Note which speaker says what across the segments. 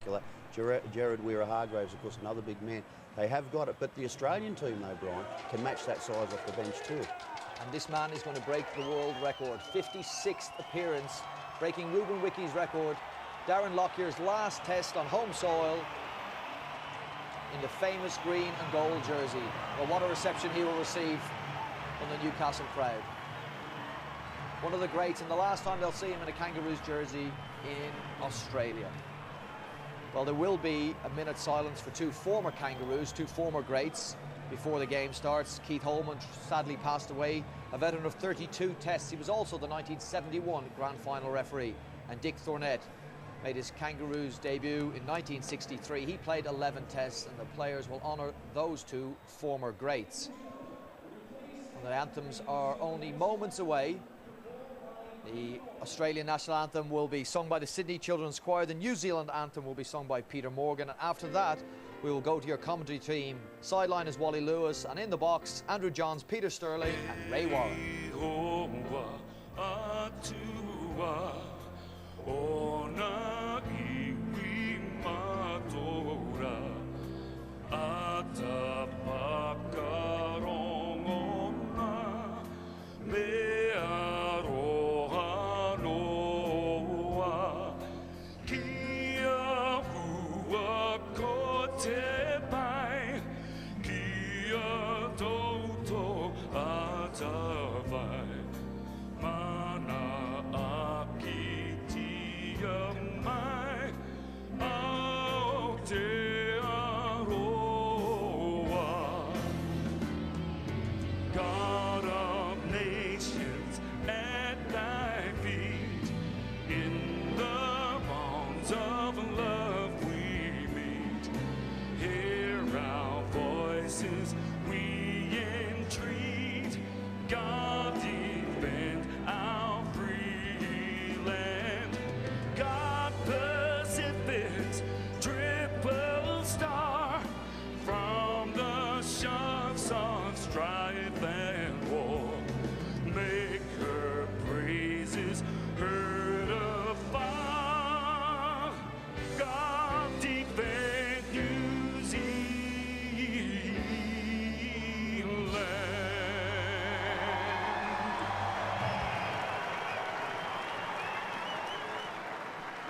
Speaker 1: particular. Gerard Weir-Hargraves, of course, another big man. They have got it, but the Australian team, though, Brian, can match that size off the bench too.
Speaker 2: And this man is going to break the world record. 56th appearance, breaking Ruben Wickey's record. Darren Lockyer's last test on home soil in the famous green and gold jersey. Well, what a reception he will receive from the Newcastle crowd. One of the greats, and the last time they'll see him in a Kangaroos jersey in Australia. Well, there will be a minute's silence for two former Kangaroos, two former greats, before the game starts. Keith Holman sadly passed away, a veteran of 32 tests. He was also the 1971 Grand Final referee. And Dick Thornett made his Kangaroos debut in 1963. He played 11 tests, and the players will honour those two former greats. And the anthems are only moments away. The Australian national anthem will be sung by the Sydney Children's Choir. The New Zealand anthem will be sung by Peter Morgan. And after that, we will go to your commentary team. Sideline is Wally Lewis, and in the box, Andrew Johns, Peter Sterling and Ray Warren.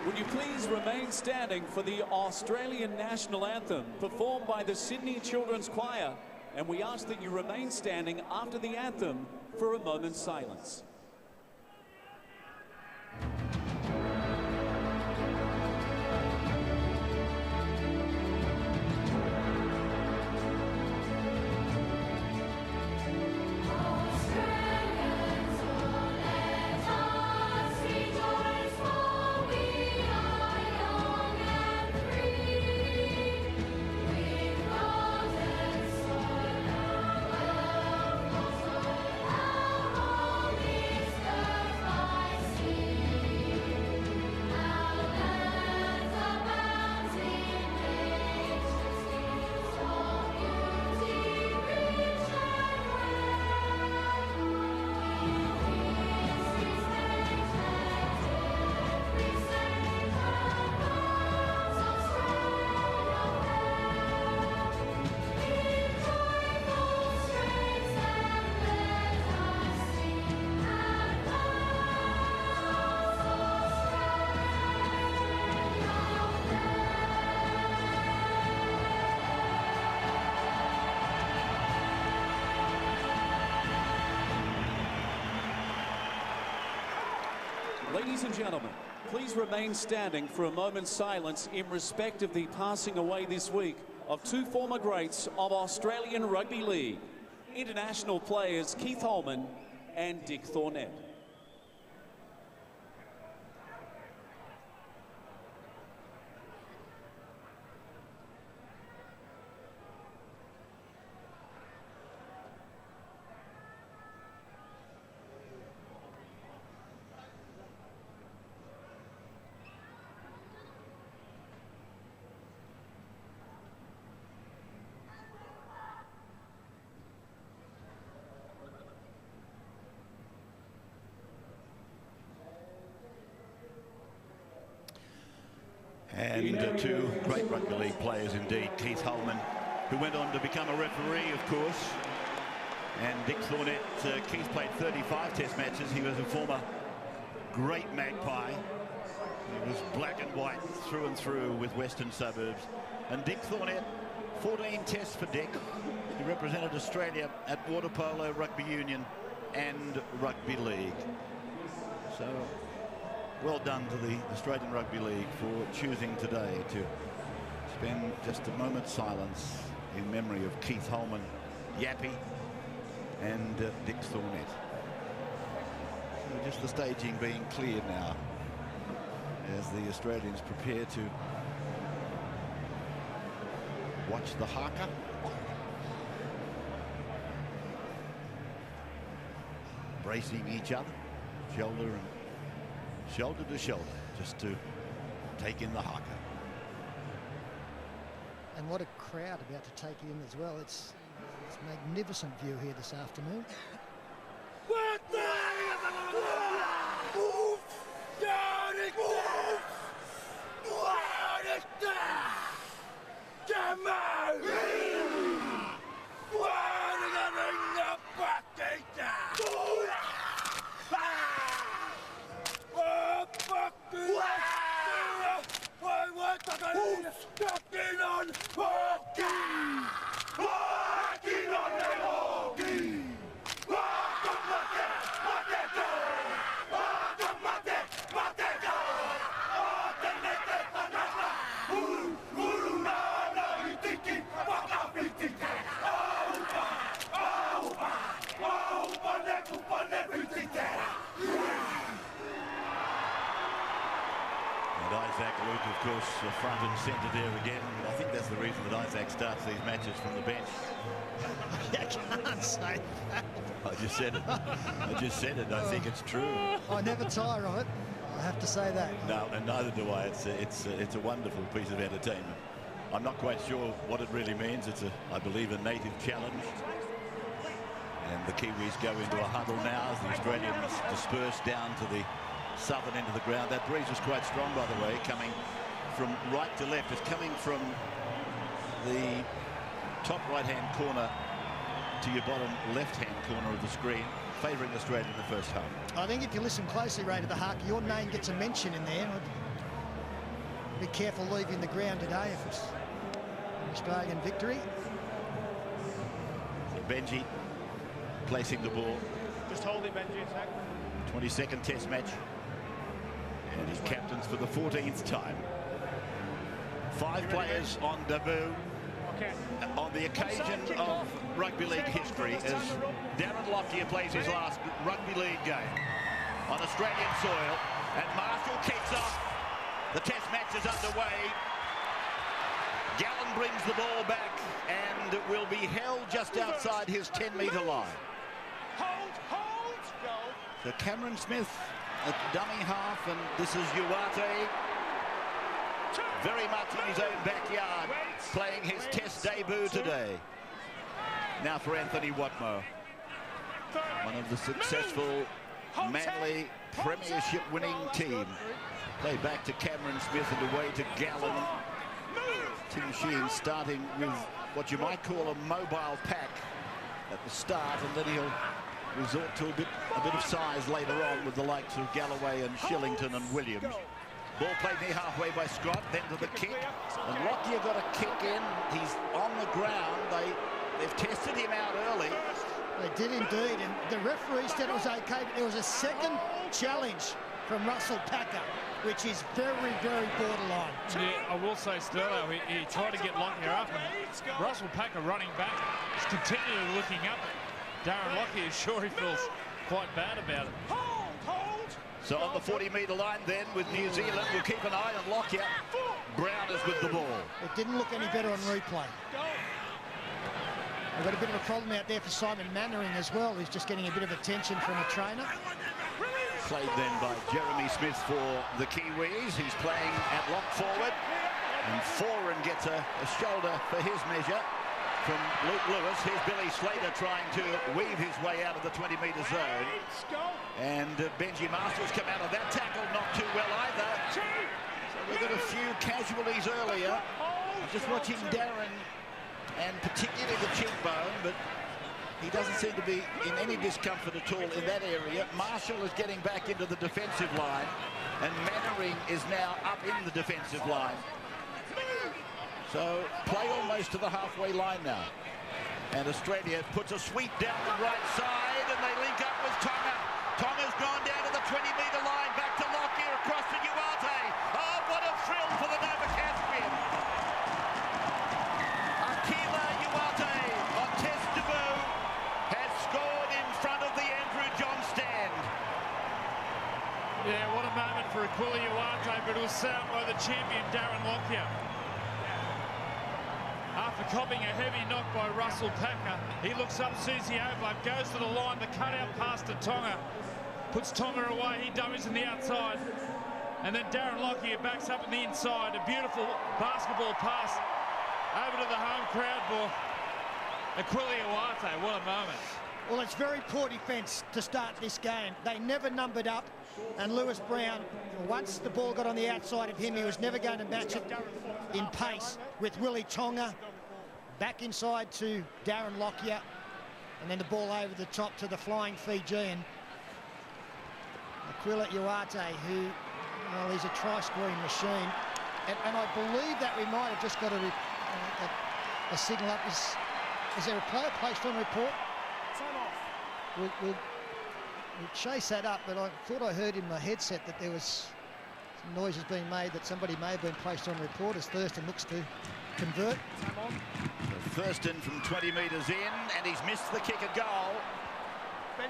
Speaker 3: Would you please remain standing for the Australian national anthem performed by the Sydney Children's Choir, and we ask that you remain standing after the anthem for a moment's silence. Ladies and gentlemen, please remain standing for a moment's silence in respect of the passing away this week of two former greats of Australian Rugby League, international players Keith Holman and Dick Thornett.
Speaker 4: And two great rugby league players indeed. Keith Holman, who went on to become a referee, of course, and Dick Thornett. Keith played 35 test matches. He was a former great Magpie. He was black and white through and through with Western Suburbs. And Dick Thornett, 14 tests for Dick. He represented Australia at water polo, rugby union and rugby league. So well done to the Australian Rugby League for choosing today to spend just a moment's silence in memory of Keith Holman, Yappy and Dick Thornett. So just the staging being cleared now as the Australians prepare to watch the haka. Bracing each other, shoulder to shoulder, just to take in the haka.
Speaker 5: And what a crowd about to take in as well. It's a magnificent view here this afternoon.
Speaker 4: Of course, front and centre there again. I think that's the reason that Isaac starts these matches from the bench.
Speaker 5: I can't say that.
Speaker 4: I just said it. I just said it. I think it's true.
Speaker 5: I never tire of it. I have to say that.
Speaker 4: No, and neither do I. It's a wonderful piece of entertainment. I'm not quite sure what it really means. It's I believe, a native challenge. And the Kiwis go into a huddle now as the Australians disperse down to the southern end of the ground. That breeze was quite strong, by the way, coming from right to left. It's coming from the top right-hand corner to your bottom left-hand corner of the screen, favouring Australia in the first half.
Speaker 5: I think if you listen closely, Ray, to the haka, your name gets a mention in there. Be careful leaving the ground today if it's an Australian victory.
Speaker 4: So Benji placing the ball.
Speaker 6: Just hold it, Benji, a sec.
Speaker 4: 22nd test match. And he's captains for the 14th time. 5 players on debut on the occasion of rugby league history as Darren Lockyer plays his last rugby league game on Australian soil, and Marshall kicks off. The test match is underway. Gallen brings the ball back and will be held just outside his 10-metre line.
Speaker 6: Hold, go.
Speaker 4: So Cameron Smith at dummy half, and this is Uwate, very much in his own backyard, playing his test debut today. Now for Anthony Watmough, one of the successful Manly Premiership winning team. Play back to Cameron Smith and away to Gallen. Tim Sheehan starting with what you might call a mobile pack at the start, and then he'll resort to a bit of size later on with the likes of Galloway and Shillington and Williams. Ball played near halfway by Scott, then to the kick, and Lockyer got a kick in. He's on the ground. They've tested him out early.
Speaker 5: They did indeed, and the referee said it was okay, but there was a second challenge from Russell Packer, which is very, very borderline.
Speaker 6: Yeah, I will say, Sterlo, he tried to get Lockyer up, and Russell Packer running back is continually looking up. Darren Lockyer is sure he feels quite bad about it. Hold!
Speaker 4: So on the 40-metre line then with New Zealand, we'll keep an eye on Lockyer. Brown is with the ball.
Speaker 5: It didn't look any better on replay. They've got a bit of a problem out there for Simon Mannering as well. He's just getting a bit of attention from a trainer.
Speaker 4: Played then by Jeremy Smith for the Kiwis. He's playing at lock forward. And Foran gets a shoulder for his measure from Luke Lewis. Here's Billy Slater trying to weave his way out of the 20-metre zone. And Benji Marshall's come out of that tackle not too well either. So we've got a few casualties earlier. I'm just watching Darren, and particularly the cheekbone, but he doesn't seem to be in any discomfort at all in that area. Marshall is getting back into the defensive line, and Mannering is now up in the defensive line. So play almost to the halfway line now. And Australia puts a sweep down the right side, and they link up with Tonga. Tonga's gone down to the 20-metre line, back to Lockyer, across to Uarte. Oh, what a thrill for the Newcastle. Akila Uarte on test debut has scored in front of the Andrew John stand.
Speaker 6: Yeah, what a moment for Akila Uarte, but it was set up by the champion Darren Lockyer. After copping a heavy knock by Russell Packer, he looks up, sees the overlap, goes to the line, the cutout pass to Tonga, puts Tonga away, he dummies in the outside, and then Darren Lockyer backs up in the inside. A beautiful basketball pass over to the home crowd for Akila Uarte. What a moment.
Speaker 5: Well, it's very poor defence to start this game. They never numbered up, and Lewis Brown, once the ball got on the outside of him, he was never going to match it in pace with Willie Tonga. Back inside to Darren Lockyer, and then the ball over the top to the flying Fijian. Akila Uarte, who, well, he's a try-scoring machine. And I believe that we might have just got a signal up. Is there a player placed on report? We'll chase that up, but I thought I heard in my headset that there was some noises being made that somebody may have been placed on report as Thurston looks to convert.
Speaker 4: So Thurston from 20 metres in, and he's missed the kick at goal.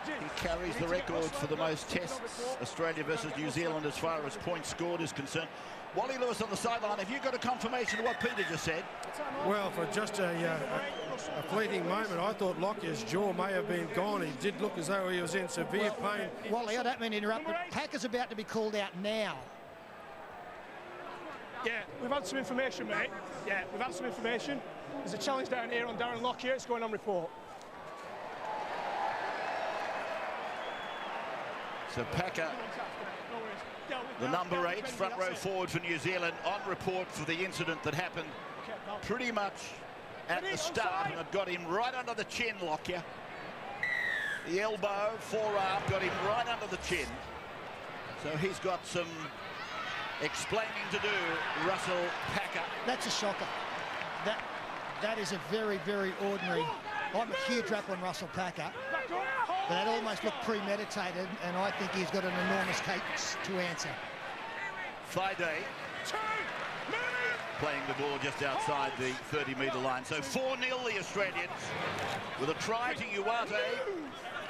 Speaker 4: He carries the record for the most tests, Australia versus New Zealand, as far as points scored is concerned. Wally Lewis on the sideline, have you got a confirmation of what Peter just said?
Speaker 7: Well, for just a fleeting moment, I thought Lockyer's jaw may have been gone. He did look as though he was in severe pain.
Speaker 5: Wally, I don't mean to interrupt, but Packer's about to be called out now.
Speaker 8: Yeah, we've had some information, mate. Yeah, we've had some information. There's a challenge down here on Darren Lockyer. It's going on report.
Speaker 4: So Packer, the number 8 front row forward for New Zealand, on report for the incident that happened pretty much at the start, and it got him right under the chin, Lockyer. The elbow, forearm, got him right under the chin. So he's got some explaining to do, Russell Packer.
Speaker 5: That's a shocker. That is a very, very ordinary. I'm a huge rap on Russell Packer, but that almost looked premeditated, and I think he's got an enormous case to answer.
Speaker 4: Fide playing the ball just outside the 30-metre line. So 4-0 the Australians, with a try to Uarte,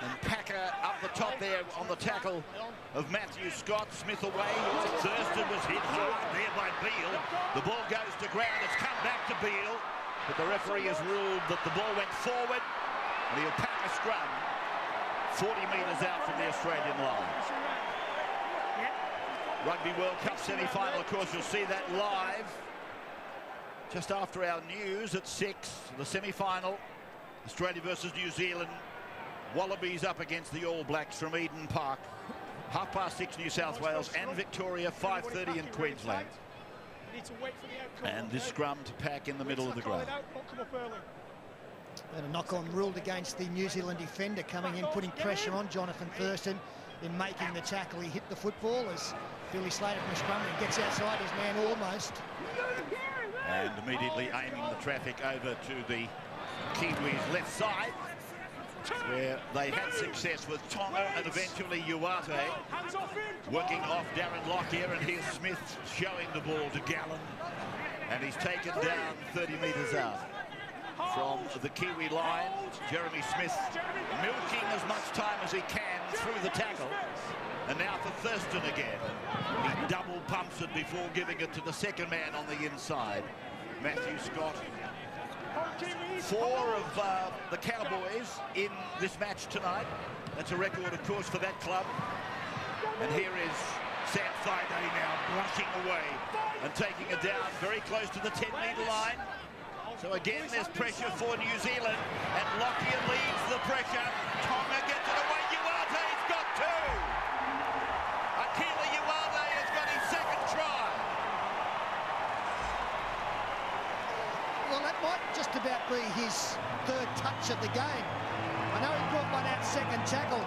Speaker 4: and Packer up the top there on the tackle of Matthew Scott. Smith away. Thurston was hit hard there by Beale. The ball goes to ground. It's come back to Beale, but the referee has ruled that the ball went forward, and he'll pack a scrum 40 metres out from the Australian line. Rugby World Cup semi-final, of course, you'll see that live just after our news at 6. The semi-final, Australia versus New Zealand. Wallabies up against the All Blacks from Eden Park. 6:30 New South Wales and Victoria, 5:30 in Queensland. And this scrum to Pack in the middle of the ground.
Speaker 5: And a knock-on ruled against the New Zealand defender coming in, putting pressure on Jonathan Thurston in making the tackle. He hit the football as Billy Slater from the scrum and gets outside his man almost.
Speaker 4: And immediately aiming the traffic over to the Kiwis' left side, where they had success with Tonga and eventually Uarte working off Darren Lockyer, and here's Smith showing the ball to Gallen, and he's taken down 30 metres out from the Kiwi line. Jeremy Smith milking as much time as he can through the tackle, and now for Thurston again. He double pumps it before giving it to the second man on the inside, Matthew Scott. 4 of the Cowboys in this match tonight. That's a record, of course, for that club. And here is Sam Fide now brushing away and taking it down very close to the 10-metre line. So again, there's pressure for New Zealand, and Lockyer leads the pressure. Tonga gets it away. Uarte's got 2. Akila Uarte has got his second try.
Speaker 5: Well, that might just about be his third touch of the game. I know he brought one out second tackle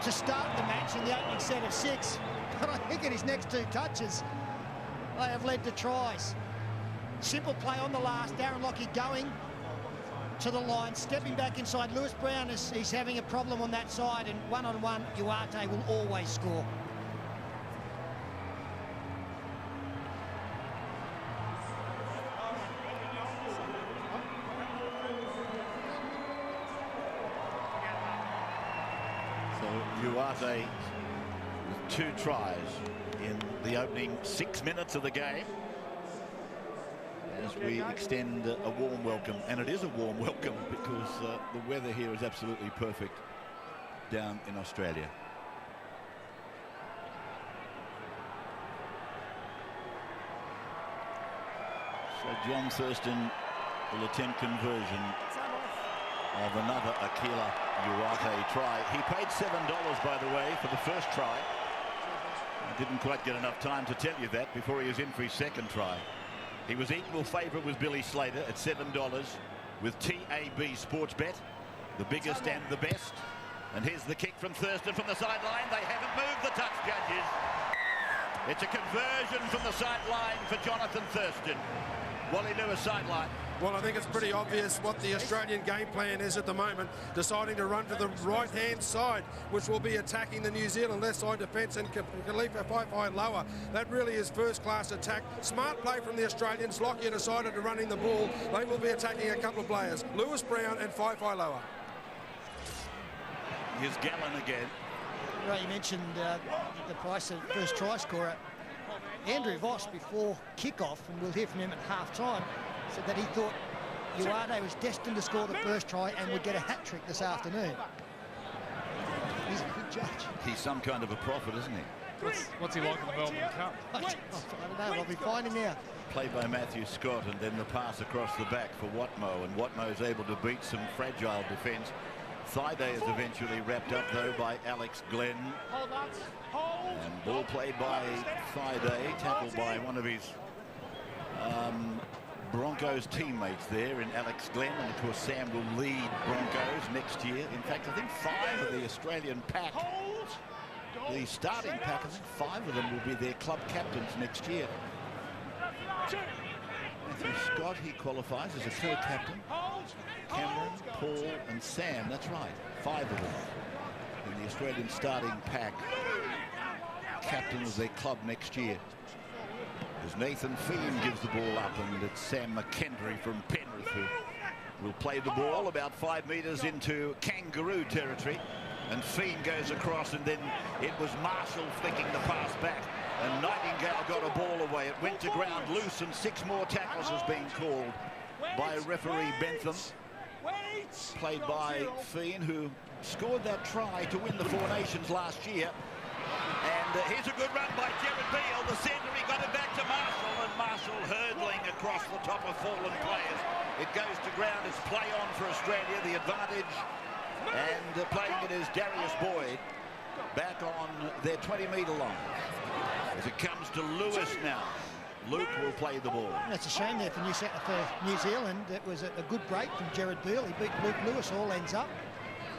Speaker 5: to start the match in the opening set of 6, but I think in his next 2 touches, they have led to tries. Simple play on the last. Darren Lockyer going to the line, stepping back inside. Lewis Brown he's having a problem on that side, and one-on-one, Uarte will always score.
Speaker 4: So Uarte with 2 tries in the opening 6 minutes of the game, as we extend a warm welcome, and it is a warm welcome because the weather here is absolutely perfect down in Australia. So John Thurston will attempt conversion of another Akila Uarte try. He paid $7, by the way, for the first try. I didn't quite get enough time to tell you that before he was in for his second try. He was equal favourite with Billy Slater at $7 with TAB Sportsbet, the biggest and the best. And here's the kick from Thurston from the sideline. They haven't moved the touch, judges. It's a conversion from the sideline for Jonathan Thurston. Wally Lewis sideline.
Speaker 7: Well, I think it's pretty obvious what the Australian game plan is at the moment, deciding to run to the right-hand side, which will be attacking the New Zealand left side defence and Khalifa Faifai lower. That really is first-class attack. Smart play from the Australians. Lockyer decided to run in the ball. They will be attacking a couple of players, Lewis Brown and Faifai lower.
Speaker 4: Here's Gallen again.
Speaker 5: Right, you mentioned the price of first try scorer. Andrew Voss, before kick-off, and we'll hear from him at half-time, said that he thought Uarte was destined to score the first try and would get a hat-trick this afternoon. He's a good judge.
Speaker 4: He's some kind of a prophet, isn't he?
Speaker 6: What's he like in the Melbourne Cup?
Speaker 5: I don't know, I'll be finding out.
Speaker 4: Played by Matthew Scott, and then the pass across the back for Watmough, and Watmough is able to beat some fragile defence. Thaiday is eventually wrapped up, though, by Alex Glenn. And ball played by Thaiday, tackled by one of his Broncos teammates there in Alex Glenn. And, of course, Sam will lead Broncos next year. In fact, I think 5 of the Australian pack, the starting pack, I think 5 of them will be their club captains next year. Matthew Scott, he qualifies as a co-captain. Cameron, Paul and Sam, that's right, 5 of them in the Australian starting pack, captain of their club next year. As Nathan Feen gives the ball up, and it's Sam McKendry from Penrith who will play the ball about 5 metres into kangaroo territory, and Feen goes across, and then it was Marshall flicking the pass back, and Nightingale got a ball away. It went to ground loose, and 6 more tackles has been called by referee Bentham, played by Feen, who scored that try to win the Four Nations last year. And here's a good run by Jared Beale, the centre. He got it back to Marshall, and Marshall hurdling across the top of fallen players. It goes to ground. It's play on for Australia, the advantage, and playing it is Darius Boyd back on their 20-metre line. As it comes to Lewis now. Luke will play the ball.
Speaker 5: That's a shame there for New Zealand. It was a good break from Jared Beale. He beat Luke Lewis, all ends up.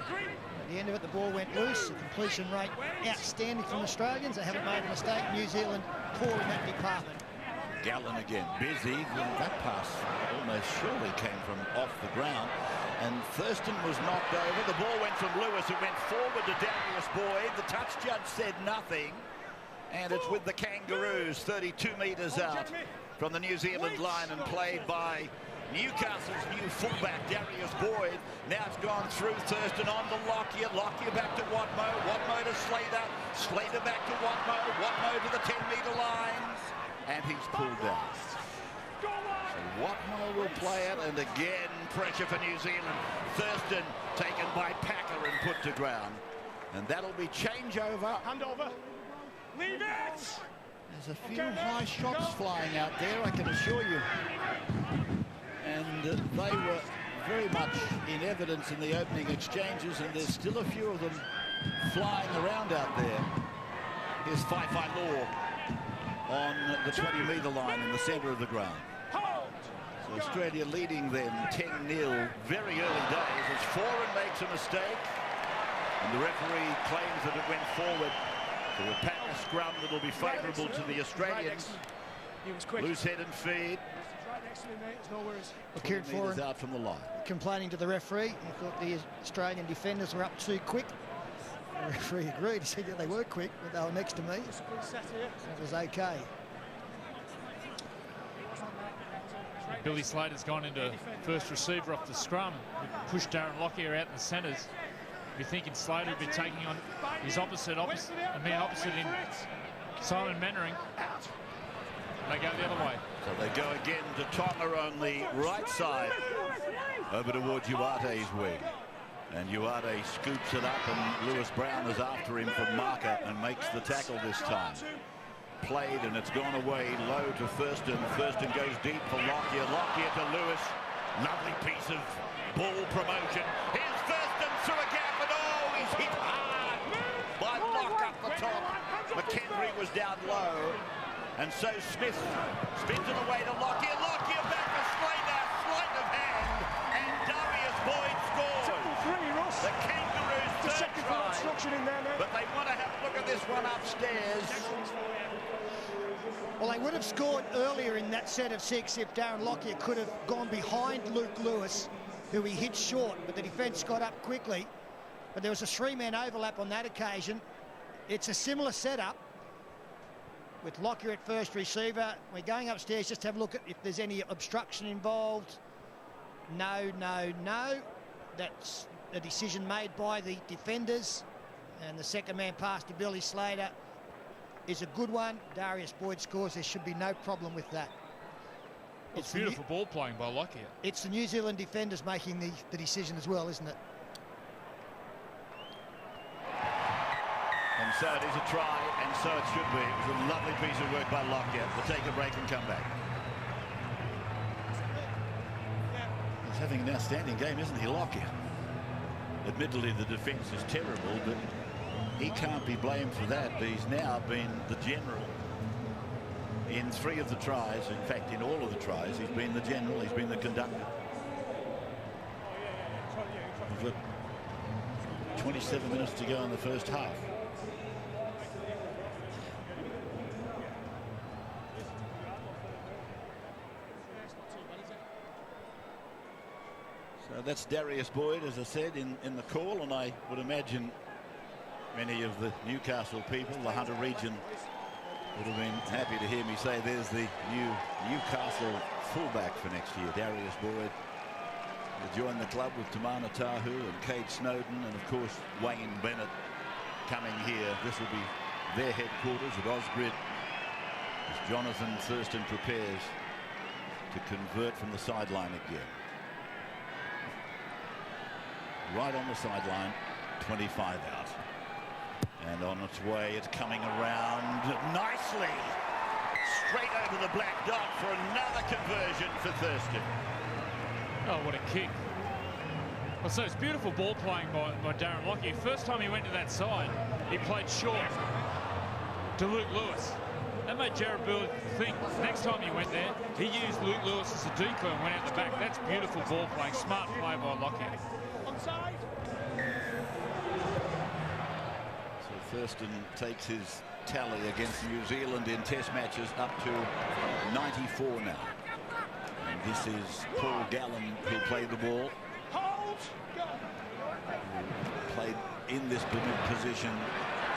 Speaker 5: At the end of it, the ball went loose. The completion rate outstanding from Australians. They haven't made a mistake. New Zealand poor in that department.
Speaker 4: Gallen again, busy. That pass almost surely came from off the ground. And Thurston was knocked over. The ball went from Lewis. It went forward to Darius Boyd. The touch judge said nothing. And it's with the Kangaroos, 32 metres out from the New Zealand line, and played by Newcastle's new fullback, Darius Boyd. Now it's gone through Thurston on to Lockyer. Lockyer back to Watmough. Watmough to Slater. Slater back to Watmough. Watmough to the 10-metre line. And he's pulled down. So Watmough will play it, and again pressure for New Zealand. Thurston taken by Packer and put to ground. And that'll be changeover.
Speaker 8: Hand over. Leave it!
Speaker 4: There's a few high shots flying out there, I can assure you. And they were very much in evidence in the opening exchanges, and there's still a few of them flying around out there. Here's Faifai Law on the 20-metre line in the centre of the ground. So Australia leading them 10-0 very early days as Foran makes a mistake. And the referee claims that it went forward to a pattern scrum that will be favourable to the Australians. Loose head and feed.
Speaker 5: Kieran Foran
Speaker 4: out from the line.
Speaker 5: Complaining to the referee. He thought the Australian defenders were up too quick. The referee agreed. He said that they were quick, but they were next to me. It was okay.
Speaker 6: Billy Slater's gone into first receiver off the scrum. Pushed Darren Lockyer out in the centres. You're thinking Slater would be taking on his opposite in Simon Mannering. They go the other way.
Speaker 4: So they go again to Tonga on the right side over towards Uate's wing. And Uate scoops it up and Lewis Brown is after him from marker and makes the tackle this time. Played and it's gone away low to Thurston. Thurston goes deep for Lockyer. Lockyer to Lewis. Lovely piece of ball promotion. Here's Thurston through a gap and oh, he's hit hard by Lock up the top. McHenry was down low. And so Smith spins it away to Lockyer. Lockyer back to Slater. Sleight of hand. And Darius Boyd scores. The Kangaroos third try. But they want to have a look at this one upstairs.
Speaker 5: Well, they would have scored earlier in that set of 6 if Darren Lockyer could have gone behind Luke Lewis, who he hit short, but the defence got up quickly. But there was a 3-man overlap on that occasion. It's a similar setup with Lockyer at first receiver. We're going upstairs just to have a look at if there's any obstruction involved. No. That's a decision made by the defenders. And the second man pass to Billy Slater is a good one. Darius Boyd scores. There should be no problem with that.
Speaker 6: It's beautiful ball playing by Lockyer.
Speaker 5: It's the New Zealand defenders making the decision as well, isn't it?
Speaker 4: And so it is a try, and so it should be. It was a lovely piece of work by Lockyer. We'll take a break and come back. He's having an outstanding game, isn't he, Lockyer? Admittedly, the defence is terrible, but he can't be blamed for that. He's now been the general in 3 of the tries. In fact, in all of the tries, he's been the general. He's been the conductor. We've got 27 minutes to go in the first half. So that's Darius Boyd, as I said, in the call, and I would imagine many of the Newcastle people, the Hunter region, would have been happy to hear me say there's the new Newcastle fullback for next year, Darius Boyd. Will join the club with Tamana Tahu and Cade Snowden and, of course, Wayne Bennett coming here. This will be their headquarters at Osgrid as Jonathan Thurston prepares to convert from the sideline again. Right on the sideline, 25 out. And on its way, it's coming around nicely. Straight over the black dot for another conversion for Thurston.
Speaker 6: Oh, what a kick. Well, so it's beautiful ball playing by Darren Lockyer. First time he went to that side, he played short to Luke Lewis. That made Jared Bill think next time he went there, he used Luke Lewis as a decoy and went out the back. That's beautiful ball playing. Smart play by Lockyer.
Speaker 4: So Thurston takes his tally against New Zealand in test matches up to 94 now. And this is Paul Gallen who played the ball. Who played in this position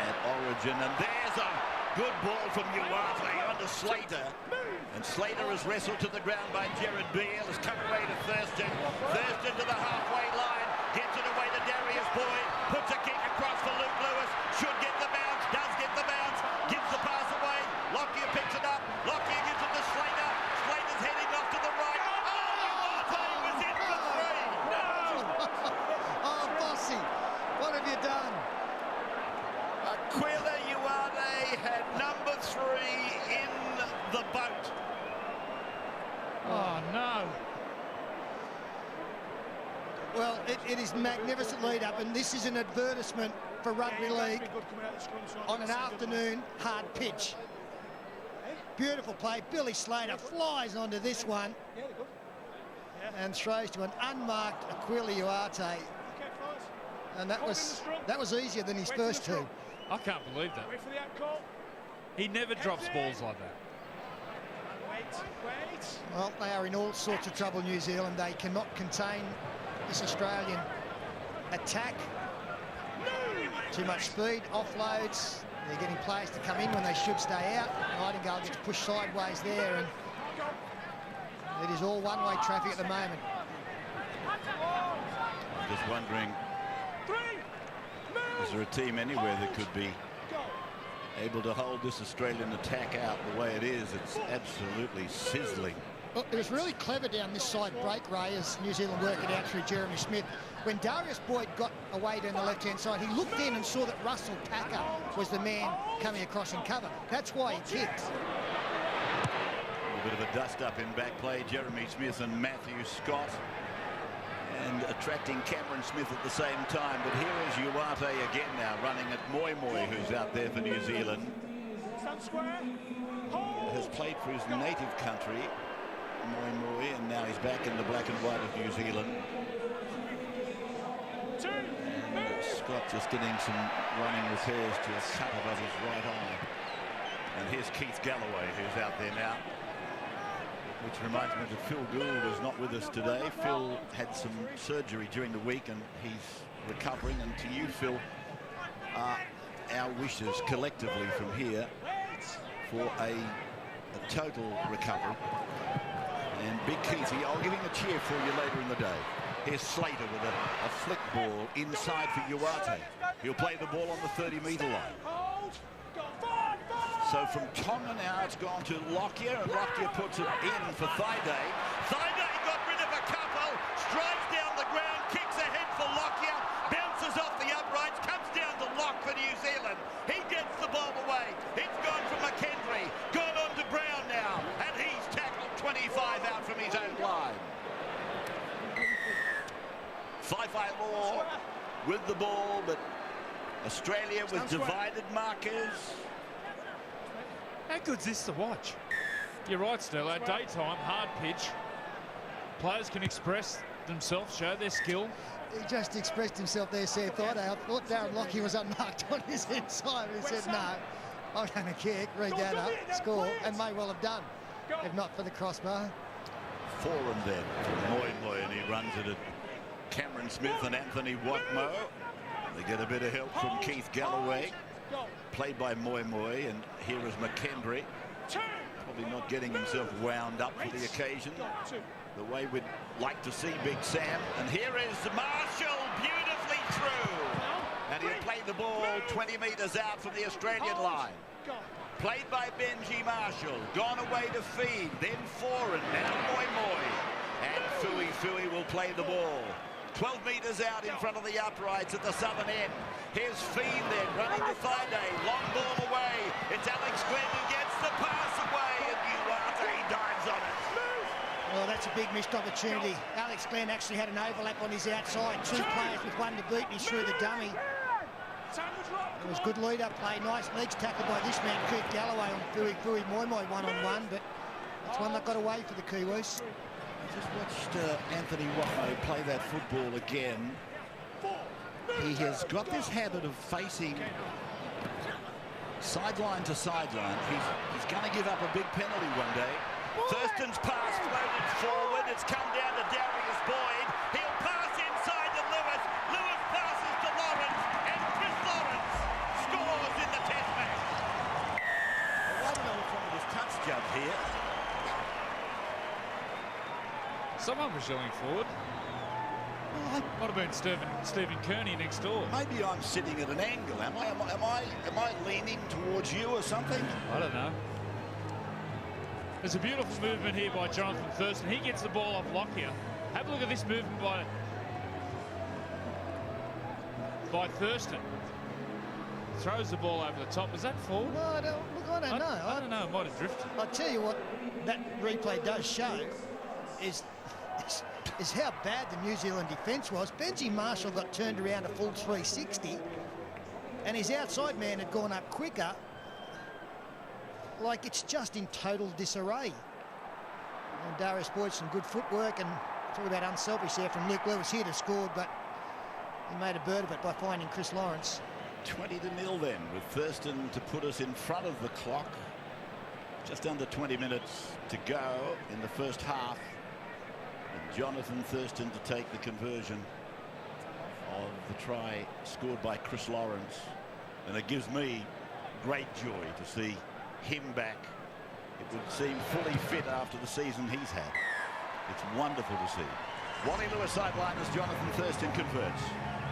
Speaker 4: at Origin. And there's a good ball from Uate onto Slater. And Slater is wrestled to the ground by Jared Beale. Has come away to Thurston. Thurston to the halfway line. Gets it away to Darius Boyd. Puts a kick across for Luke Lewis. Should get the bounce. Does get the bounce. Gives the pass away. Lockyer picks it up. Lockyer gives it to Slater. Slater's heading off to the right. Oh, Uate was in for 3. No!
Speaker 5: Oh, Bossy, what have you done?
Speaker 4: Aquila Uate had number 3 in the boat.
Speaker 6: Oh, no.
Speaker 5: Well, it is magnificent lead-up, and this is an advertisement for rugby league on an afternoon hard pitch. Beautiful play. Billy Slater flies onto this one. and throws to an unmarked Aquila Uarte. And that was easier than his first two.
Speaker 6: I can't believe that.
Speaker 8: Wait for the out call.
Speaker 6: He never drops balls like that.
Speaker 8: Wait.
Speaker 5: Well, they are in all sorts of trouble, New Zealand. They cannot contain this Australian attack. Too much speed, offloads. They're getting players to come in when they should stay out. Nightingale gets pushed sideways there, and it is all one-way traffic at the moment.
Speaker 4: Just wondering, is there a team anywhere that could be able to hold this Australian attack out the way it is? It's absolutely sizzling.
Speaker 5: Well, it was really clever down this side break, Ray, as New Zealand work it out through Jeremy Smith. When Darius Boyd got away down the left-hand side, he looked in and saw that Russell Packer was the man coming across in cover. That's why he kicked.
Speaker 4: A bit of a dust-up in back play. Jeremy Smith and Matthew Scott, and attracting Cameron Smith at the same time. But here is Uarte again now running at Moi, who's out there for New Zealand. Has played for his native country, Moi, and now he's back in the black and white of New Zealand. And Scott just getting some running with hairs to a cut above his right eye. And here's Keith Galloway, who's out there now. Which reminds me that Phil Gould is not with us today. Phil had some surgery during the week and he's recovering. And to you, Phil, our wishes collectively from here for a total recovery. And Big Keithy, I'll give him a cheer for you later in the day. Here's Slater with a flick ball inside for Uarte. He'll play the ball on the 30-metre line. So from Tonga now it's gone to Lockyer, and Lockyer puts it in for Thaiday. Thaiday got rid of a couple, strides down the ground, kicks ahead for Lockyer, bounces off the uprights, comes down to Lock for New Zealand. He gets the ball away. It's gone from McKendry, gone on to Brown now, and he's tackled 25 out from his own line. Five-eye Law with the ball, but Australia with divided markers.
Speaker 6: How good's this to watch? You're right, Stello. Daytime, hard pitch. Players can express themselves, show their skill.
Speaker 5: He just expressed himself there, Sam Thaiday. I thought Darren Lockyer was unmarked on his inside. He said, no, I'm going to kick, read that up, score, and may well have done, if not for the crossbar.
Speaker 4: Foreign then from Moi, and he runs it at Cameron Smith and Anthony Watmo. They get a bit of help from Keith Galloway, played by Moi, and here is McKendry, probably not getting himself wound up for the occasion the way we'd like to see Big Sam. And here is Marshall, beautifully through, and he'll play the ball 20 metres out from the Australian line. Played by Benji Marshall, gone away to feed, then foreign, now Moi, and Fui will play the ball 12 metres out in front of the uprights at the southern end. Here's Feed then, running to Thaiday. Long ball away. It's Alex Glenn who gets the pass away, and Uarte dives on it.
Speaker 5: Well, that's a big missed opportunity. Alex Glenn actually had an overlap on his outside. Two players with one to beat, and he threw the dummy. It was good lead-up play. Nice legs tackled by this man, Keith Galloway, on Fui Moi one-on-one, but it's one that got away for the Kiwis.
Speaker 4: I just watched Anthony Watmo play that football again. He has got this habit of facing sideline to sideline. He's going to give up a big penalty one day. Thurston's pass floated forward. It's come down to Darius Boyd. He'll pass inside to Lewis. Lewis passes to Lawrence, and Chris Lawrence scores in the test match. I don't know what's wrong with this touch judge here.
Speaker 6: Someone was yelling forward.
Speaker 4: Well,
Speaker 6: might have been Stephen Kearney next door.
Speaker 4: Maybe I'm sitting at an angle. Am I leaning towards you or something?
Speaker 6: I don't know. There's a beautiful movement here by Jonathan Thurston. He gets the ball off Lockyer. Have a look at this movement by Thurston. Throws the ball over the top. Is that forward?
Speaker 5: No, I don't know.
Speaker 6: I don't know. It might have drifted.
Speaker 5: I'll tell you what that replay does show is how bad the New Zealand defence was. Benji Marshall got turned around a full 360, and his outside man had gone up quicker. Like, it's just in total disarray. And Darius Boyd, some good footwork, and Talk about unselfish there from Luke Lewis. He'd have scored, but he made a bird of it by finding Chris Lawrence.
Speaker 4: 20-0 then, with Thurston to put us in front of the clock. Just under 20 minutes to go in the first half. And Jonathan Thurston to take the conversion of the try scored by Chris Lawrence. And it gives me great joy to see him back. It would seem fully fit after the season he's had. It's wonderful to see. Wally Lewis sideline as Jonathan Thurston converts.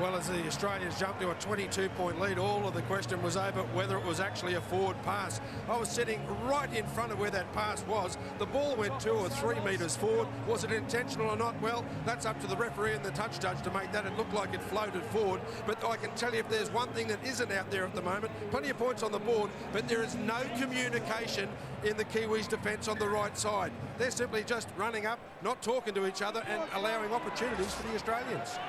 Speaker 7: Well, as the Australians jumped to a 22-point lead, all of the question was over whether it was actually a forward pass. I was sitting right in front of where that pass was. The ball went 2 or 3 metres forward. Was it intentional or not? Well, that's up to the referee and the touch judge to make that. It looked like it floated forward. But I can tell you, if there's one thing that isn't out there at the moment, plenty of points on the board, but there is no communication in the Kiwis' defence on the right side. They're simply just running up, not talking to each other and allowing opportunities for the Australians.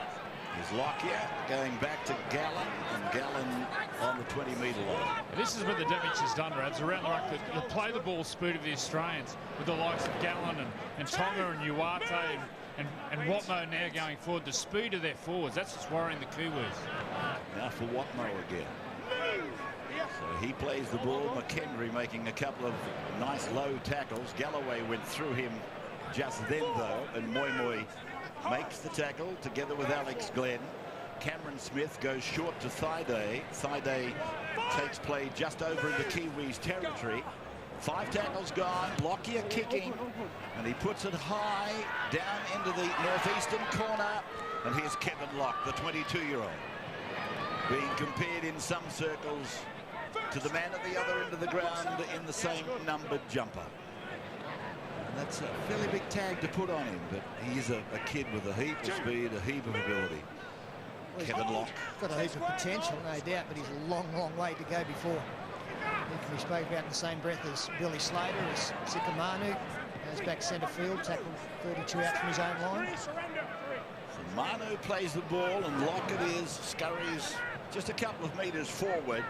Speaker 4: Is Lockyer going back to Gallen, and Gallen on the 20-metre line.
Speaker 6: This is what the damage has done, Rads, around the ruck. The play the ball speed of the Australians with the likes of Gallen and Tonga and Uarte and Watmo now going forward. The speed of their forwards, that's what's worrying the Kiwis.
Speaker 4: Now for Watmo again. So he plays the ball. McHenry making a couple of nice low tackles. Galloway went through him just then, though, and Moy makes the tackle together with Alex Glenn. Cameron Smith goes short to Thaiday. Thaiday takes play just over into Kiwis territory. 5 tackles gone. Lockyer kicking, and he puts it high down into the northeastern corner. And here's Kevin Locke, the 22-year-old, being compared in some circles to the man at the other end of the ground in the same numbered jumper. That's a fairly big tag to put on him, but he's a kid with a heap of speed, a heap of ability.
Speaker 5: Well,
Speaker 4: Kevin Locke.
Speaker 5: Got a heap of potential, no doubt, but he's a long, long way to go before he can be spoke about in the same breath as Billy Slater, as Sikamanu. Goes back centre field, tackled 32 out from his own line.
Speaker 4: So Manu plays the ball, and Locke it is, scurries just a couple of metres forward.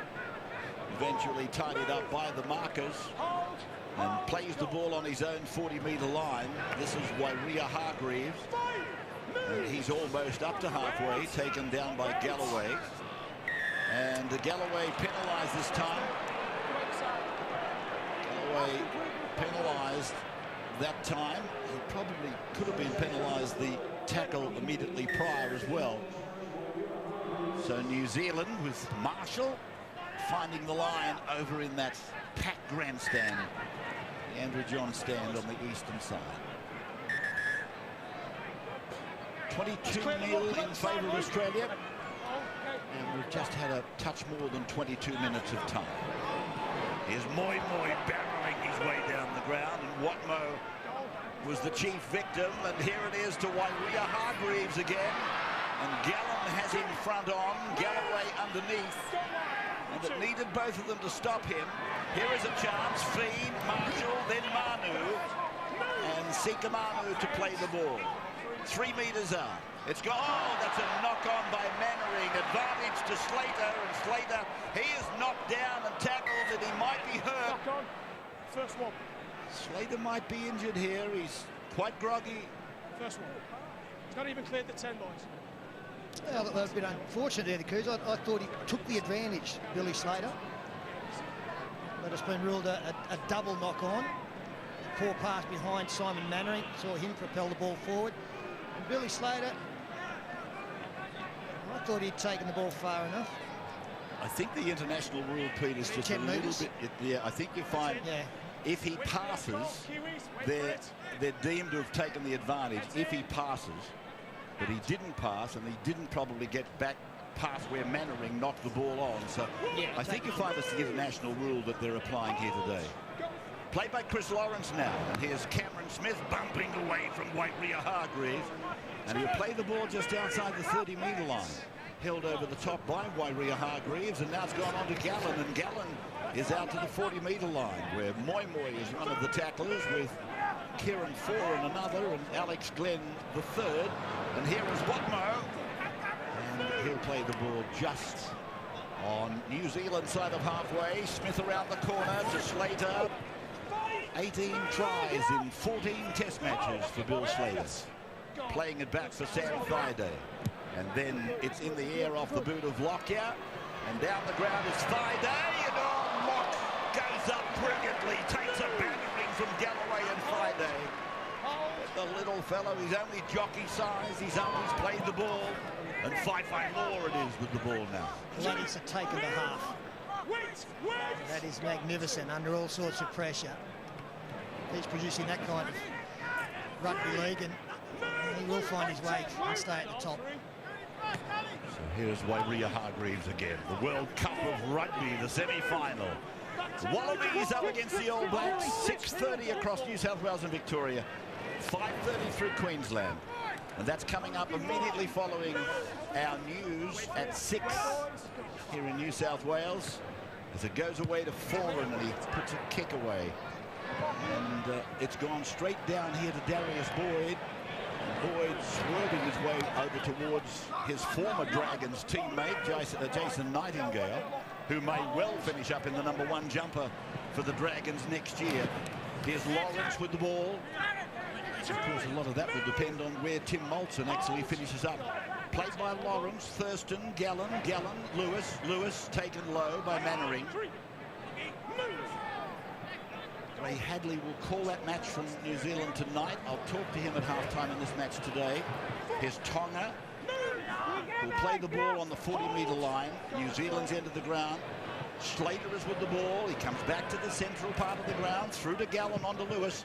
Speaker 4: Eventually tidied up by the markers, and plays the ball on his own 40-metre line. This is Wairia Hargreaves. And he's almost up to halfway, taken down by Galloway. And Galloway penalised this time. Galloway penalised that time. He probably could have been penalised the tackle immediately prior as well. So New Zealand with Marshall finding the line over in that packed grandstand. The Andrew John stand on the eastern side. 22-0 in favour of Australia. And we've just had a touch more than 22 minutes of time. Here's Moy barreling his way down the ground, and Watmo was the chief victim. And here it is to Wairia Hargreaves again. And Gallen has him front on, Galloway underneath. And it needed both of them to stop him. Here is a chance. Feed, Marshall, then Manu. And Sikamanu to play the ball. 3 metres out. It's gone. Oh, that's a knock-on by Mannering. Advantage to Slater. And Slater, he is knocked down and tackled, and he might be hurt.
Speaker 8: Knock on. First one.
Speaker 4: Slater might be injured here. He's quite groggy.
Speaker 8: First one. He's not even cleared the 10, boys.
Speaker 5: Well, that was a bit unfortunate there, the Coos. I thought he took the advantage, Billy Slater. But it's been ruled a double knock-on. A poor pass behind Simon Mannering. Saw him propel the ball forward. And Billy Slater, I thought he'd taken the ball far enough.
Speaker 4: I think the international rule, Pete, is just
Speaker 5: 10
Speaker 4: a little
Speaker 5: metres.
Speaker 4: bit... Yeah, I think you find if he passes, they're deemed to have taken the advantage if he passes. But he didn't pass, and he didn't probably get back past where Mannering knocked the ball on. So I think you find it's the international rule that they're applying here today. Played by Chris Lawrence now. And here's Cameron Smith bumping away from Wairia Hargreaves. And he'll play the ball just outside the 30-metre line. Held over the top by Wairia Hargreaves, and now it's gone on to Gallen. And Gallen is out to the 40-metre line, where Moy is one of the tacklers, with Kieran Foran another, and Alex Glenn the third. And here is Watmo, and he'll play the ball just on New Zealand side of halfway. Smith around the corner to Slater. 18 tries in 14 test matches for Bill Slater. playing it back for Sam Thaiday. And then it's in the air off the boot of Lockyer. And down the ground is Thaiday. And Lock goes up brilliantly. Takes a battering from Galloway and Thaiday. The little fellow, he's only jockey size. He's always played the ball. And Fife Law it is with the ball now.
Speaker 5: Well, it's a take and a half. That is magnificent under all sorts of pressure. He's producing that kind of rugby league, and he will find his way and stay at the top.
Speaker 4: So here's Wairia Hargreaves again. The World Cup of Rugby, the semi-final. The Wallabies up against the All Blacks. 6:30 across New South Wales and Victoria. 5:30 through Queensland. And that's coming up immediately following our news at 6 here in New South Wales. As it goes away to Foran and he puts a kick away. And it's gone straight down here to Darius Boyd. And Boyd swerving his way over towards his former Dragons teammate, Jason Nightingale, who may well finish up in the #1 jumper for the Dragons next year. Here's Lawrence with the ball. Of course, a lot of that will depend on where Tim Moulton actually finishes up. Played by Lawrence, Thurston, Gallen, Lewis taken low by Mannering. Ray Hadley will call that match from New Zealand tonight. I'll talk to him at halftime in this match today. Here's Tonga, who'll play the ball on the 40-metre line. New Zealand's end of the ground. Slater is with the ball. He comes back to the central part of the ground, through to Gallen onto Lewis.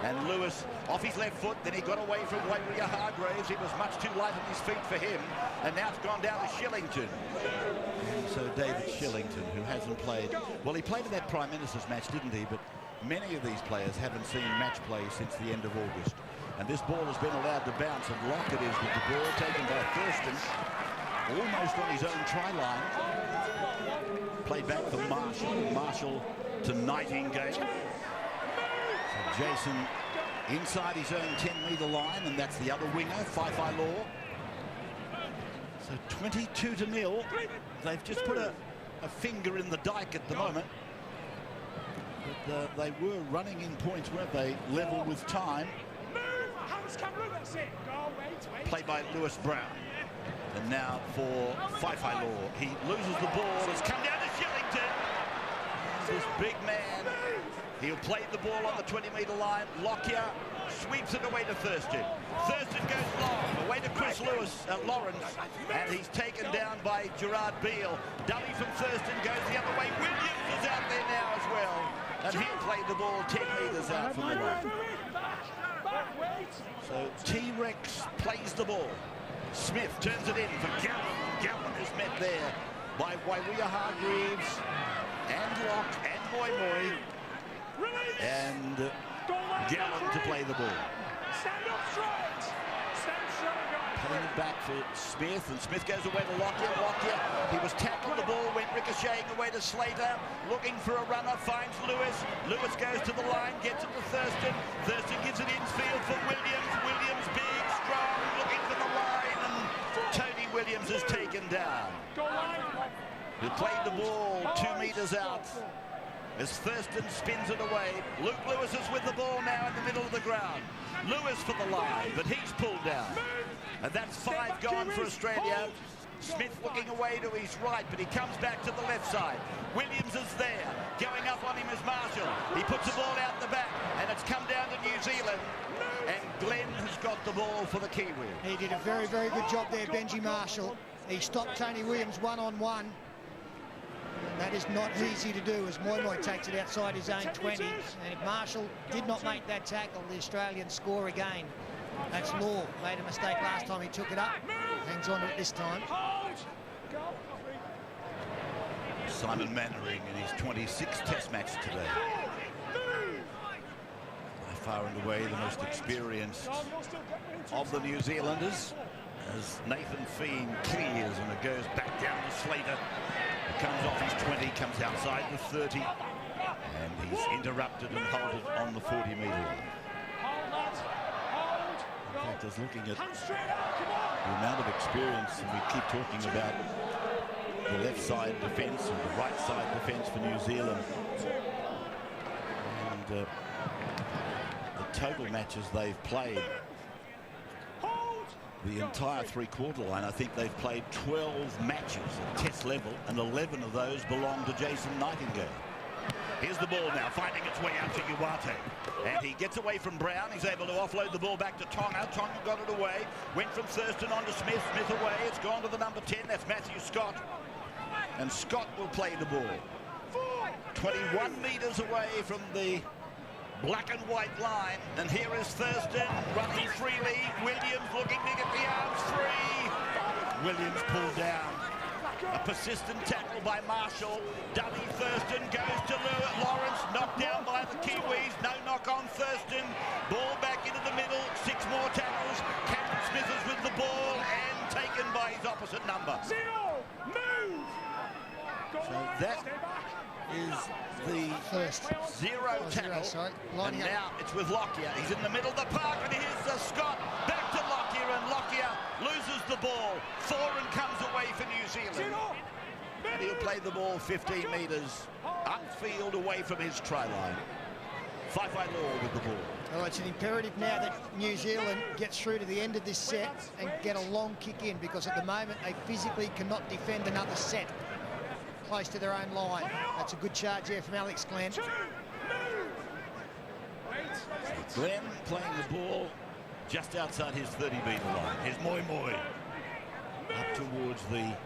Speaker 4: And Lewis off his left foot, then he got away from Wairia Hargreaves. It was much too light on his feet for him. And now it's gone down to Shillington. And so David Shillington, who hasn't played... Well, he played in that Prime Minister's match, didn't he? But many of these players haven't seen match play since the end of August. And this ball has been allowed to bounce, and Lockett is with the ball taken by Thurston, almost on his own try line. Played back for Marshall to Nightingale. So Jason inside his own 10-metre line, and that's the other winger, Fife Law. So 22-0. They've just put a finger in the dike at the moment. But they were running in points, weren't they? Level with time. Played by Lewis Brown. And now for Fife Law. He loses the ball. It's come down to Shillington. This big man. He'll play the ball on the 20-metre line. Lockyer sweeps it away to Thurston. Thurston goes long, away to Chris Lawrence, and he's taken down by Gerard Beale. Dummy from Thurston goes the other way. Williams is out there now as well, and he'll play the ball 10 metres out from the line. So T-Rex plays the ball. Smith turns it in for Gallen. Gallen is met there by Wairia Hargreaves and Locke and Moy. And Gallen to play the ball. Playing it back for Smith, and Smith goes away to Lockyer. He was tackled, the ball went ricocheting away to Slater, looking for a runner, finds Lewis. Lewis goes to the line, gets it to Thurston. Thurston gives it infield for Williams. Williams big, strong, looking for the line, and Tony Williams is taken down. He played the ball 2 metres out. As Thurston spins it away, Luke Lewis is with the ball now in the middle of the ground. Lewis for the line, but he's pulled down. And that's 5 gone for Australia. Smith looking away to his right, but he comes back to the left side. Williams is there. Going up on him is Marshall. He puts the ball out the back, and it's come down to New Zealand. And Glenn has got the ball for the Kiwi.
Speaker 5: He did a very, very good job there, Benji Marshall. He stopped Tony Williams one-on-one. That is not easy to do as Moy takes it outside his own 20. And if Marshall did not make that tackle, the Australians score again. That's Law. Made a mistake last time he took it up. Hangs on to it this time.
Speaker 4: Simon Mannering in his 26th Test match today. By far and away the most experienced of the New Zealanders. As Nathan Feen clears and it goes back down to Slater. Comes off his 20, comes outside the 30, and he's interrupted and halted on the 40-metre line. In fact, I was looking at the amount of experience, and we keep talking about the left side defence and the right side defence for New Zealand. And the total matches they've played the entire three-quarter line. I think they've played 12 matches at test level, and 11 of those belong to Jason Nightingale. Here's the ball now, finding its way out to Uwate. And he gets away from Brown. He's able to offload the ball back to Tonga. Tonga got it away. Went from Thurston on to Smith. Smith away. It's gone to the number 10. That's Matthew Scott. And Scott will play the ball. 21 metres away from the black and white line. And here is Thurston running freely. Williams looking to get the arms free. Williams pulled down. A persistent tackle by Marshall. Dummy Thurston goes to Lawrence, knocked down by the Kiwis. No knock on Thurston. Ball back into the middle. 6 more tackles. Cameron Smith is with the ball and taken by his opposite number. So that is the
Speaker 5: First.
Speaker 4: zero tackle. And now it's with Lockyer. He's in the middle of the park, and here's Scott. Back to Lockyer, and Lockyer loses the ball. Foran comes away for New Zealand. And he'll play the ball 15 metres upfield away from his try line. Fife Law with the ball.
Speaker 5: Well, it's an imperative now that New Zealand gets through to the end of this set and get a long kick in, because at the moment they physically cannot defend another set close to their own line. That's a good charge there from Alex Glenn.
Speaker 4: Glenn playing the ball just outside his 30-metre line. Here's Moi Moi up towards the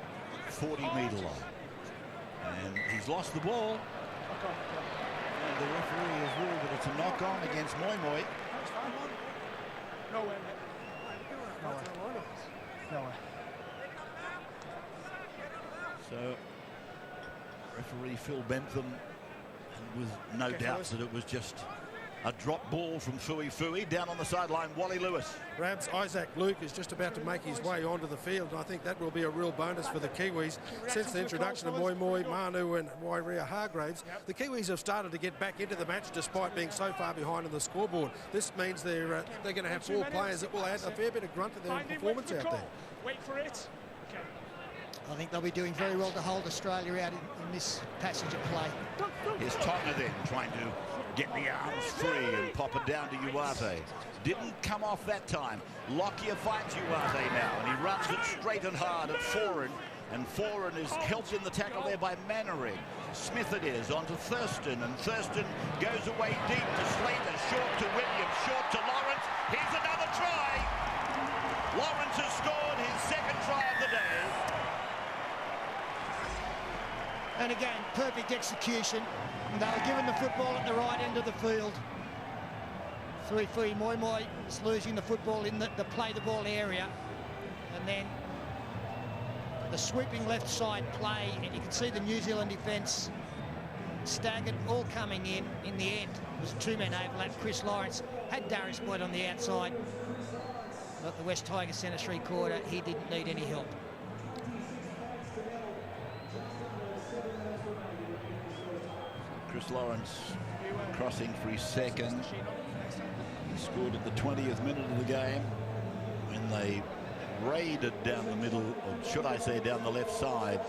Speaker 4: 40-metre line. And he's lost the ball. And the referee has ruled that it's a knock-on against Moi Moi.
Speaker 8: No way. No way.
Speaker 4: So, referee Phil Bentham, with no doubts that it was just a drop ball from Fui Fui. Down on the sideline, Wally Lewis.
Speaker 7: Rabs, Isaac Luke is just about to make his way onto the field, and I think that will be a real bonus for the Kiwis. Since the introduction of Moi Moi, Manu and Wairea Hargraves, the Kiwis have started to get back into the match despite being so far behind on the scoreboard. This means they're going to have 4 players that will add a fair bit of grunt to their performance out there.
Speaker 8: Wait for it.
Speaker 5: I think they'll be doing very well to hold Australia out in this passage of play.
Speaker 4: Here's Tonga then trying to get the arms free and pop it down to Uwate. Didn't come off that time. Lockyer finds Uwate now, and he runs it straight and hard at Foran. And Foran is helped in the tackle there by Mannering. Smith it is onto Thurston, and Thurston goes away deep to Slater, short to Williams, short to Lawrence. Here's another try. Lawrence has scored his 2nd try of the day.
Speaker 5: And again, perfect execution. And they were given the football at the right end of the field. Fui Fui Moi Moi is losing the football in the play the ball area. And then the sweeping left side play, and you can see the New Zealand defence staggered, all coming in the end. It was a 2-man overlap. Chris Lawrence had Darius Boyd on the outside. But the West Tigers centre 3/4, he didn't need any help.
Speaker 4: Chris Lawrence crossing for his 2nd. He scored at the 20th minute of the game when they raided down the middle, or should I say down the left side,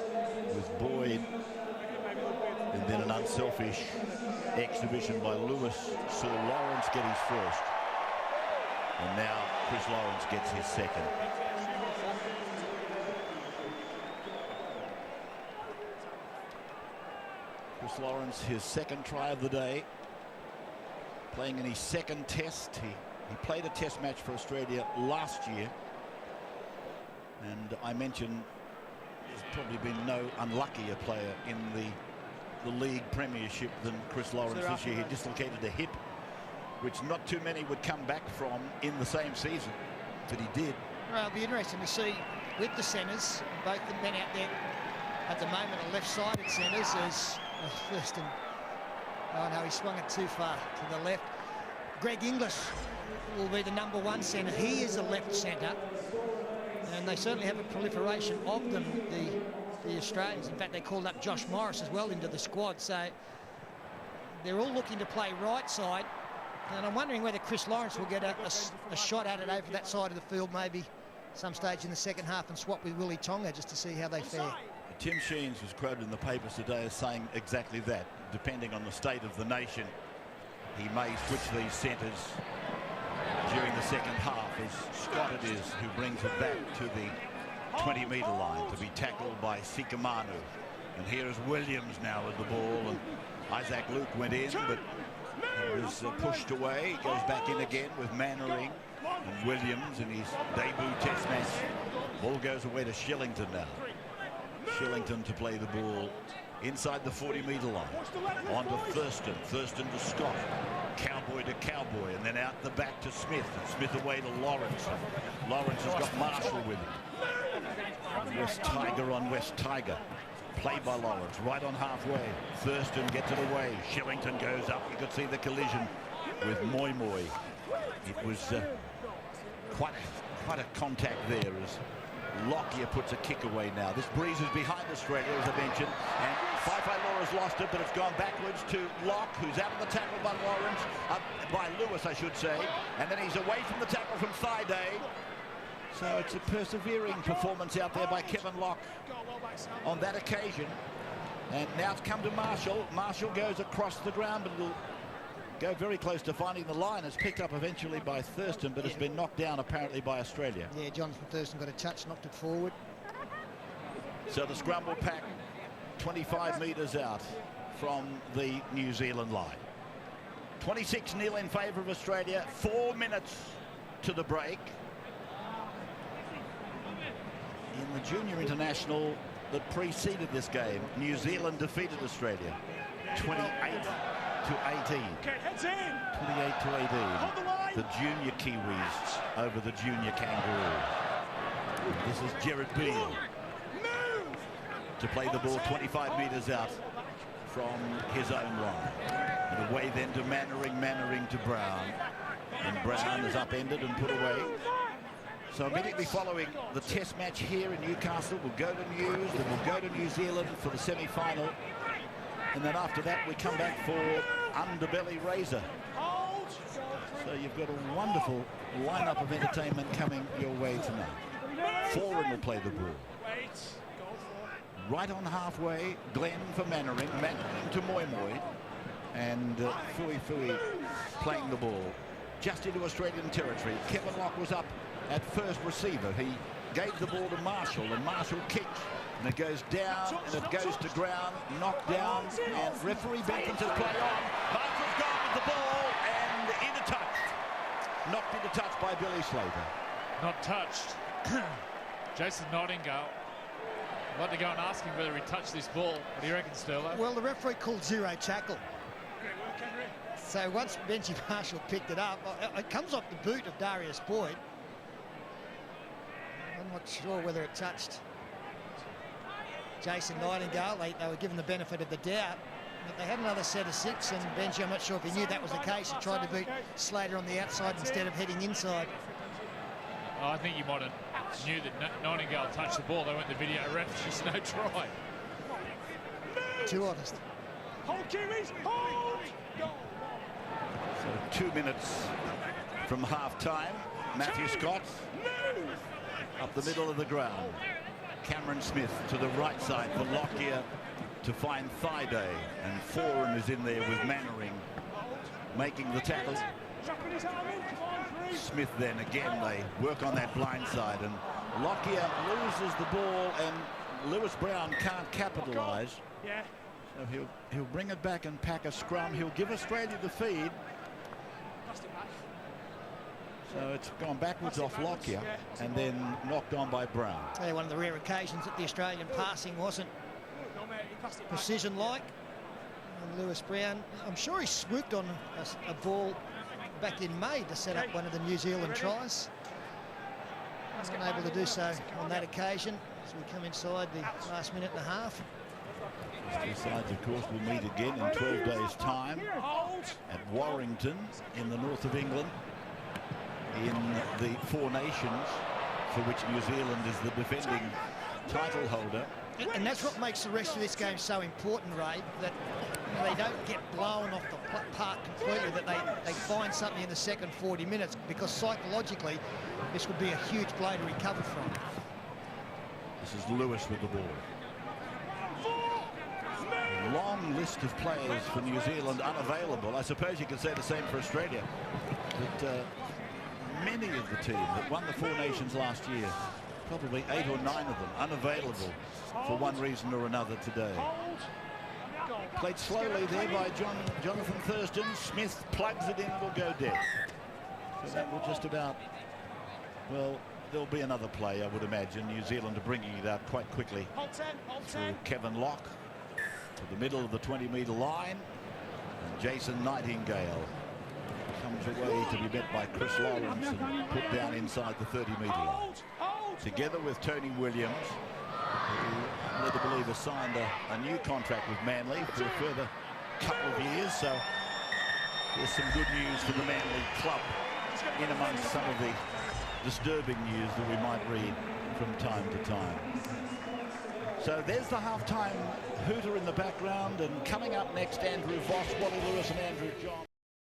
Speaker 4: with Boyd, and then an unselfish exhibition by Lewis saw Lawrence get his 1st, and now Chris Lawrence gets his 2nd. Chris Lawrence, his 2nd try of the day, playing in his 2nd test. He played a test match for Australia last year, and I mentioned there's probably been no unluckier player in the league premiership than Chris Lawrence this year. He dislocated a hip, which not too many would come back from in the same season, but he did.
Speaker 5: Well, it'll be interesting to see with the centres, both the men out there at the moment are left-sided centres as Thurston. Oh no, he swung it too far to the left. Greg Inglis will be the number 1 centre. He is a left centre, and they certainly have a proliferation of them, the Australians. In fact, they called up Josh Morris as well into the squad, so they're all looking to play right side, and I'm wondering whether Chris Lawrence will get a shot at it over that side of the field, maybe some stage in the 2nd half, and swap with Willie Tonga just to see how they fare.
Speaker 4: Tim Sheens was quoted in the papers today as saying exactly that. Depending on the state of the nation, he may switch these centres during the 2nd half. as Scott it is who brings it back to the 20-metre line to be tackled by Sikamanu. And here is Williams now with the ball, and Isaac Luke went in, but he was pushed away. He goes back in again with Mannering and Williams in his debut test match. Ball goes away to Shillington now. Shillington to play the ball inside the 40-metre line. On to Thurston. Thurston to Scott. Cowboy to Cowboy, and then out the back to Smith. And Smith away to Lawrence. Lawrence has got Marshall with him. West Tiger on West Tiger. Played by Lawrence, right on halfway. Thurston gets it away. Shillington goes up. You could see the collision with Moi Moi. It was quite a contact there as Lockyer puts a kick away now. This breeze is behind Australia, as I mentioned, and Laura's lost it, but it's gone backwards to Locke, who's out of the tackle by Lawrence, by Lewis, I should say, and then he's away from the tackle from Thaiday. So it's a persevering performance out there by Kevin Locke on that occasion. And now it's come to Marshall. Marshall goes across the ground, but it'll go very close to finding the line. It's picked up eventually by Thurston, but it's been knocked down apparently by Australia.
Speaker 5: Yeah, Jonathan Thurston got a touch, knocked it forward.
Speaker 4: So the scrum will pack 25 metres out from the New Zealand line. 26-0 in favour of Australia. 4 minutes to the break. In the junior international that preceded this game, New Zealand defeated Australia 28 to 18. 28 to 18. The junior Kiwis over the junior Kangaroos. This is Gerard Beale to play the ball 25 metres out from his own line. And away then to Mannering, Mannering to Brown. And Brown is upended and put away. So immediately following the test match here in Newcastle, we'll go to News, then we'll go to New Zealand for the semi-final. And then after that, we come back for Underbelly Razor. So you've got a wonderful lineup of entertainment coming your way tonight. Foran will play the ball. Right on halfway, Glenn for Mannering, Mannering to Moi Moi, and Fui Fui playing the ball just into Australian territory. Kevin Locke was up at first receiver. He gave the ball to Marshall, and Marshall kicked, and it goes down, and it goes to ground, knocked down, and referee beckons to play on. Marshall's gone with the ball, and into touch. Knocked into touch by Billy Slater.
Speaker 6: Not touched. Jason Nightingale. I'd like to go and ask him whether he touched this ball. What do you reckon, Sterlo?
Speaker 5: Well, the referee called zero tackle. So once Benji Marshall picked it up, it comes off the boot of Darius Boyd. I'm not sure whether it touched Jason Nightingale. They were given the benefit of the doubt. But they had another set of 6, and Benji, I'm not sure if he knew that was the case. He tried to beat Slater on the outside instead of heading inside.
Speaker 6: Oh, I think he might have knew that Nightingale touched the ball. They went to video ref, just no try.
Speaker 5: Too honest.
Speaker 8: Hold, Kiwis, hold!
Speaker 4: So 2 minutes from half-time. Matthew Scott up the middle of the ground. Cameron Smith to the right side for Lockyer to find Thaiday, and Foran is in there with Mannering making the tackle. Smith then again, they work on that blind side, and Lockyer loses the ball, and Lewis Brown can't capitalise. So he'll bring it back and pack a scrum. He'll give Australia the feed. So it's gone backwards off Lockyer and then knocked on by Brown.
Speaker 5: Yeah, one of the rare occasions that the Australian passing wasn't precision-like. And Lewis Brown, I'm sure he swooped on a ball back in May to set up one of the New Zealand tries. Wasn't able to do so on that occasion as we come inside the last minute and a half.
Speaker 4: These two sides, of course, will meet again in 12 days' time at Warrington in the north of England, in the Four Nations, for which New Zealand is the defending title holder.
Speaker 5: And that's what makes the rest of this game so important, Ray, that they don't get blown off the park completely, that they find something in the second 40 minutes, because psychologically this would be a huge blow to recover from.
Speaker 4: This is Lewis with the ball. A long list of players for New Zealand unavailable. I suppose you could say the same for Australia. But many of the team that won the Four Nations last year, probably 8 or 9 of them, unavailable for one reason or another today. Played slowly there by Jonathan Thurston. Smith plugs it in, will go dead. So that will just about, well, there'll be another play, I would imagine. New Zealand are bringing it out quite quickly through Kevin Locke to the middle of the 20-metre line. And Jason Nightingale comes away to be met by Chris Lawrence and put down inside the 30-metre line. Together with Tony Williams, who, led to believe, has signed a new contract with Manly for a further couple of years. So there's some good news for the Manly club in amongst some of the disturbing news that we might read from time to time. So there's the half-time hooter in the background, and coming up next, Andrew Voss, Wally Lewis and Andrew John.